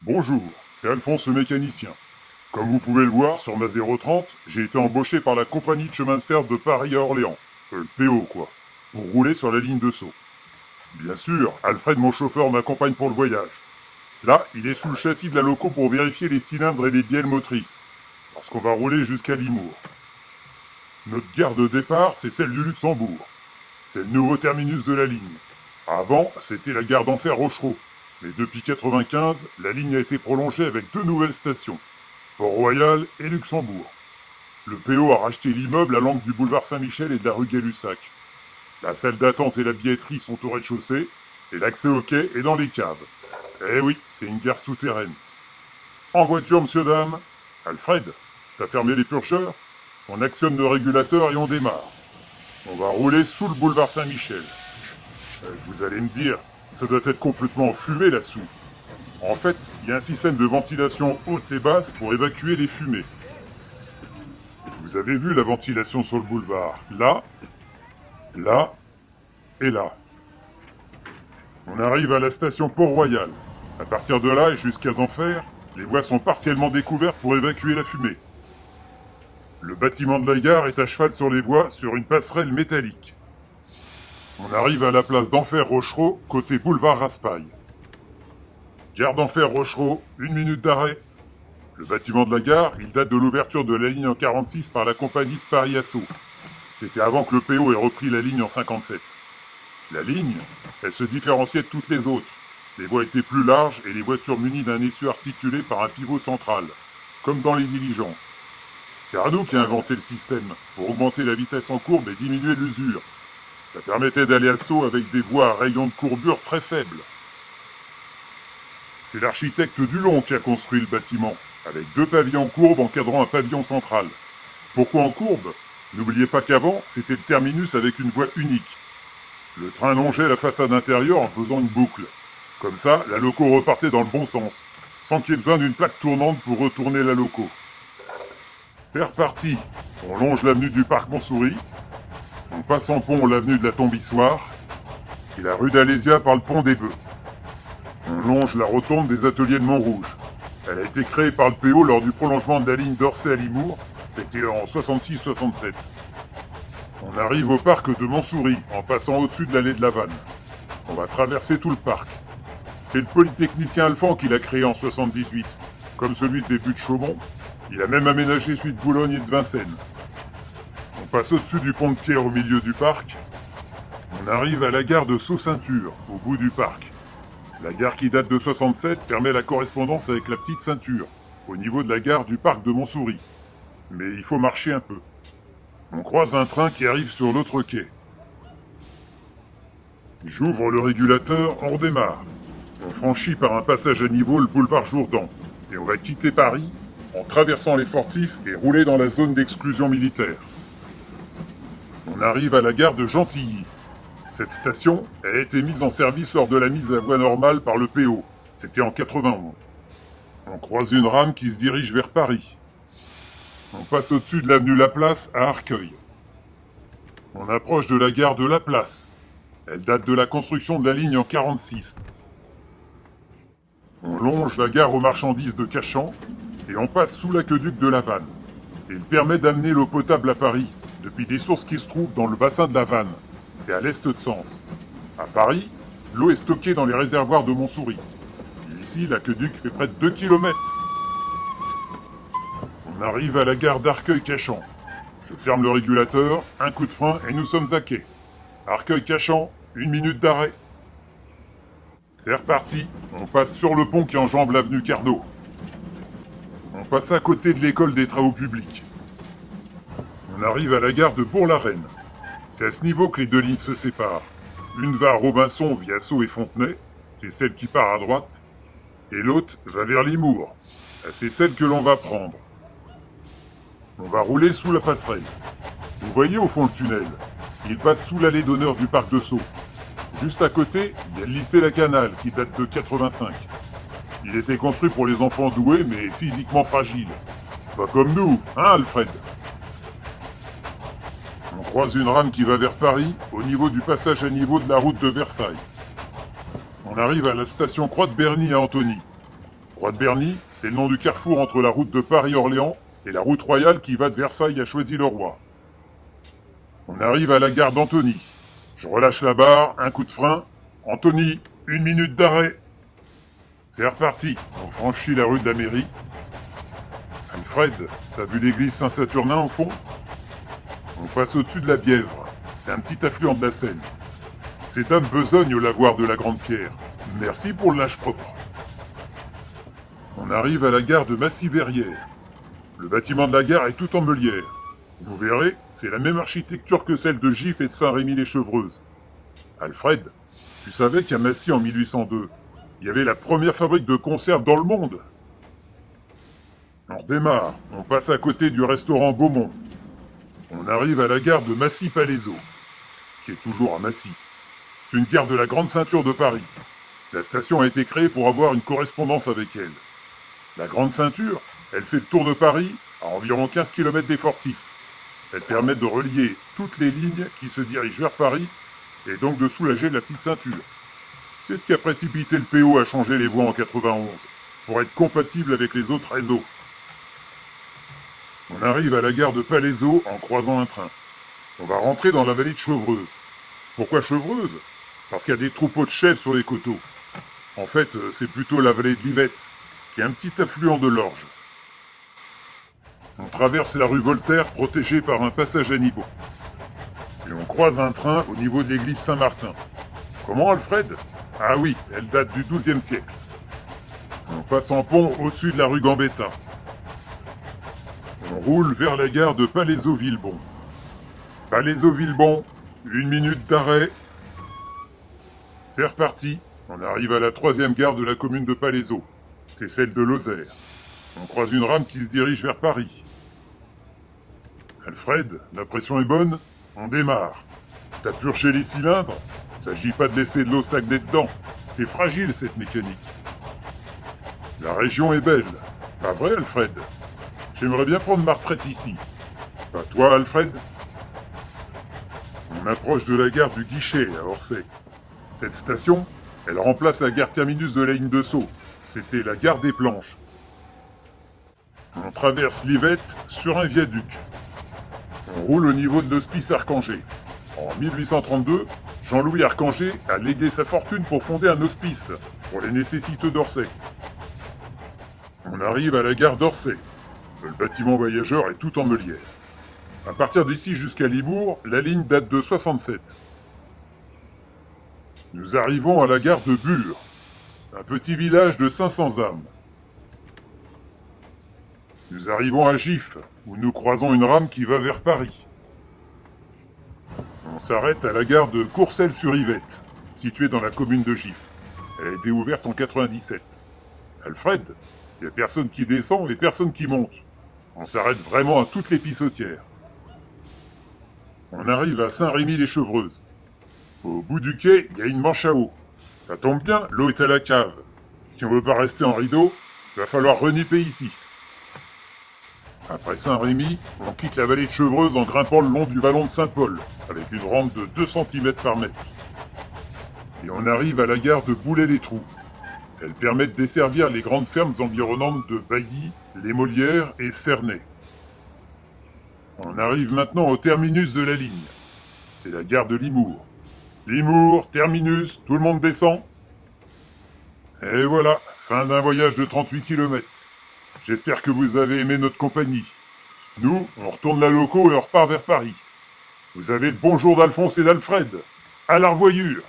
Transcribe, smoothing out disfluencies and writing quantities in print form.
Bonjour, c'est Alphonse le mécanicien. Comme vous pouvez le voir, sur ma 030, j'ai été embauché par la compagnie de chemin de fer de Paris à Orléans, le PO quoi, pour rouler sur la ligne de saut. Bien sûr, Alfred mon chauffeur m'accompagne pour le voyage. Là, il est sous le châssis de la loco pour vérifier les cylindres et les bielles motrices, parce qu'on va rouler jusqu'à Limours. Notre gare de départ, c'est celle du Luxembourg. C'est le nouveau terminus de la ligne. Avant, c'était la gare d'Enfer Rochereau. Mais depuis 95, la ligne a été prolongée avec deux nouvelles stations, Port-Royal et Luxembourg. Le PO a racheté l'immeuble à l'angle du boulevard Saint-Michel et de la rue Gay-Lussac. La salle d'attente et la billetterie sont au rez-de-chaussée, et l'accès au quai est dans les caves. Eh oui, c'est une gare souterraine. En voiture, monsieur, dame. Alfred, t'as fermé les purgeurs? On actionne le régulateur et on démarre. On va rouler sous le boulevard Saint-Michel. Vous allez me dire, ça doit être complètement fumé là-dessous. En fait, il y a un système de ventilation haute et basse pour évacuer les fumées. Vous avez vu la ventilation sur le boulevard? Là, là et là. On arrive à la station Port-Royal. À partir de là et jusqu'à d'Enfer, les voies sont partiellement découvertes pour évacuer la fumée. Le bâtiment de la gare est à cheval sur les voies sur une passerelle métallique. On arrive à la place d'Enfer Rochereau, côté boulevard Raspail. Gare d'Enfer Rochereau, 1 minute d'arrêt. Le bâtiment de la gare, il date de l'ouverture de la ligne en 46 par la compagnie de Paris Assaut. C'était avant que le PO ait repris la ligne en 57. La ligne, elle se différenciait de toutes les autres. Les voies étaient plus larges et les voitures munies d'un essieu articulé par un pivot central, comme dans les diligences. C'est Arnaud qui a inventé le système, pour augmenter la vitesse en courbe et diminuer l'usure. Ça permettait d'aller à saut avec des voies à rayons de courbure très faibles. C'est l'architecte Dulon qui a construit le bâtiment, avec 2 pavillons courbes encadrant un pavillon central. Pourquoi en courbe? N'oubliez pas qu'avant, c'était le terminus avec une voie unique. Le train longeait la façade intérieure en faisant une boucle. Comme ça, la loco repartait dans le bon sens, sans qu'il y ait besoin d'une plaque tournante pour retourner la loco. C'est reparti. On longe l'avenue du Parc Montsouris, on passe en pont l'avenue de la Tombissoire, et la rue d'Alésia par le pont des Bœufs. On longe la rotonde des ateliers de Montrouge. Elle a été créée par le PO lors du prolongement de la ligne d'Orsay à Limours, c'était en 66-67. On arrive au parc de Montsouris, en passant au-dessus de l'allée de la Vanne. On va traverser tout le parc. C'est le polytechnicien Alphand qui l'a créé en 78. Comme celui de début de Chaumont, il a même aménagé celui de Boulogne et de Vincennes. On passe au-dessus du pont de pierre au milieu du parc. On arrive à la gare de Saut-Ceinture, au bout du parc. La gare qui date de 67 permet la correspondance avec la petite ceinture, au niveau de la gare du parc de Montsouris. Mais il faut marcher un peu. On croise un train qui arrive sur l'autre quai. J'ouvre le régulateur, on redémarre. On franchit par un passage à niveau le boulevard Jourdan. Et on va quitter Paris en traversant les Fortifs et rouler dans la zone d'exclusion militaire. On arrive à la gare de Gentilly. Cette station a été mise en service lors de la mise à voie normale par le PO. C'était en 91. On croise une rame qui se dirige vers Paris. On passe au-dessus de l'avenue Laplace à Arcueil. On approche de la gare de Laplace. Elle date de la construction de la ligne en 46. On longe la gare aux marchandises de Cachan et on passe sous l'aqueduc de la Vanne. Il permet d'amener l'eau potable à Paris depuis des sources qui se trouvent dans le bassin de la Vanne. C'est à l'est de Sens. À Paris, l'eau est stockée dans les réservoirs de Montsouris. Ici, l'aqueduc fait près de 2 km. On arrive à la gare d'Arcueil-Cachan. Je ferme le régulateur, un coup de frein et nous sommes à quai. Arcueil-Cachan, 1 minute d'arrêt. C'est reparti. On passe sur le pont qui enjambe l'avenue Carnot. On passe à côté de l'école des travaux publics. On arrive à la gare de Bourg-la-Reine. C'est à ce niveau que les deux lignes se séparent. Une va à Robinson via Sceaux et Fontenay, c'est celle qui part à droite, et l'autre va vers Limours, c'est celle que l'on va prendre. On va rouler sous la passerelle. Vous voyez au fond le tunnel, il passe sous l'allée d'honneur du parc de Sceaux. Juste à côté, il y a le lycée La Canale qui date de 85. Il était construit pour les enfants doués mais physiquement fragiles. Pas comme nous, hein Alfred? On croise une rame qui va vers Paris, au niveau du passage à niveau de la route de Versailles. On arrive à la station Croix de Berny à Antony. Croix de Berny, c'est le nom du carrefour entre la route de Paris-Orléans et la route royale qui va de Versailles à Choisy-le-Roi. On arrive à la gare d'Antony. Je relâche la barre, un coup de frein. Antony, 1 minute d'arrêt. C'est reparti. On franchit la rue de la mairie. Alfred, t'as vu l'église Saint-Saturnin au fond? On passe au-dessus de la Bièvre. C'est un petit affluent de la Seine. Ces dames besognent au lavoir de la Grande Pierre. Merci pour le linge propre. On arrive à la gare de Massy-Verrières. Le bâtiment de la gare est tout en meulière. Vous verrez, c'est la même architecture que celle de Gif et de Saint-Rémy-les-Chevreuses. Alfred, tu savais qu'à Massy en 1802, il y avait la première fabrique de conserve dans le monde? On redémarre, on passe à côté du restaurant Beaumont. On arrive à la gare de Massy-Palaiseau, qui est toujours à Massy. C'est une gare de la Grande Ceinture de Paris. La station a été créée pour avoir une correspondance avec elle. La Grande Ceinture, elle fait le tour de Paris à environ 15 km des Fortifs. Elle permet de relier toutes les lignes qui se dirigent vers Paris et donc de soulager la petite ceinture. C'est ce qui a précipité le PO à changer les voies en 91 pour être compatible avec les autres réseaux. On arrive à la gare de Palaiseau en croisant un train. On va rentrer dans la vallée de Chevreuse. Pourquoi Chevreuse? Parce qu'il y a des troupeaux de chèvres sur les coteaux. En fait, c'est plutôt la vallée de l'Yvette, qui est un petit affluent de l'Orge. On traverse la rue Voltaire, protégée par un passage à niveau. Et on croise un train au niveau de l'église Saint-Martin. Comment, Alfred? Ah oui, elle date du XIIe siècle. On passe en pont au-dessus de la rue Gambetta. On roule vers la gare de Palaiseau-Villebon. Palaiseau-Villebon, 1 minute d'arrêt. C'est reparti. On arrive à la 3e gare de la commune de Palaiseau. C'est celle de Lozère. On croise une rame qui se dirige vers Paris. Alfred, la pression est bonne? On démarre. T'as purché les cylindres? S'agit pas de laisser de l'eau stagner dedans. C'est fragile cette mécanique. La région est belle. Pas vrai, Alfred? J'aimerais bien prendre ma retraite ici. Pas toi, Alfred? On approche de la gare du Guichet à Orsay. Cette station, elle remplace la gare terminus de la ligne de Sceaux. C'était la gare des Planches. On traverse l'Yvette sur un viaduc. On roule au niveau de l'hospice Arcangé. En 1832, Jean-Louis Arcangé a légué sa fortune pour fonder un hospice pour les nécessiteux d'Orsay. On arrive à la gare d'Orsay. Le bâtiment voyageur est tout en meulière. À partir d'ici jusqu'à Limours, la ligne date de 67. Nous arrivons à la gare de Bure. C'est un petit village de 500 âmes. Nous arrivons à Gif, où nous croisons une rame qui va vers Paris. On s'arrête à la gare de Courcelles-sur-Yvette, située dans la commune de Gif. Elle a été ouverte en 97. Alfred, il n'y a personne qui descend et personne qui monte. On s'arrête vraiment à toutes les pissotières. On arrive à Saint-Rémy-les-Chevreuses. Au bout du quai, il y a une manche à eau. Ça tombe bien, l'eau est à la cave. Si on veut pas rester en rideau, il va falloir renipper ici. Après Saint-Rémy, on quitte la vallée de Chevreuse en grimpant le long du vallon de Saint-Paul, avec une rampe de 2 cm par mètre. Et on arrive à la gare de Boulay-les-Trous. Elle permet de desservir les grandes fermes environnantes de Bailly, Les Molières et Cernay. On arrive maintenant au terminus de la ligne. C'est la gare de Limours. Limours, terminus, tout le monde descend. Et voilà, fin d'un voyage de 38 km. J'espère que vous avez aimé notre compagnie. Nous, on retourne la loco et on repart vers Paris. Vous avez le bonjour d'Alphonse et d'Alfred. À la revoyure!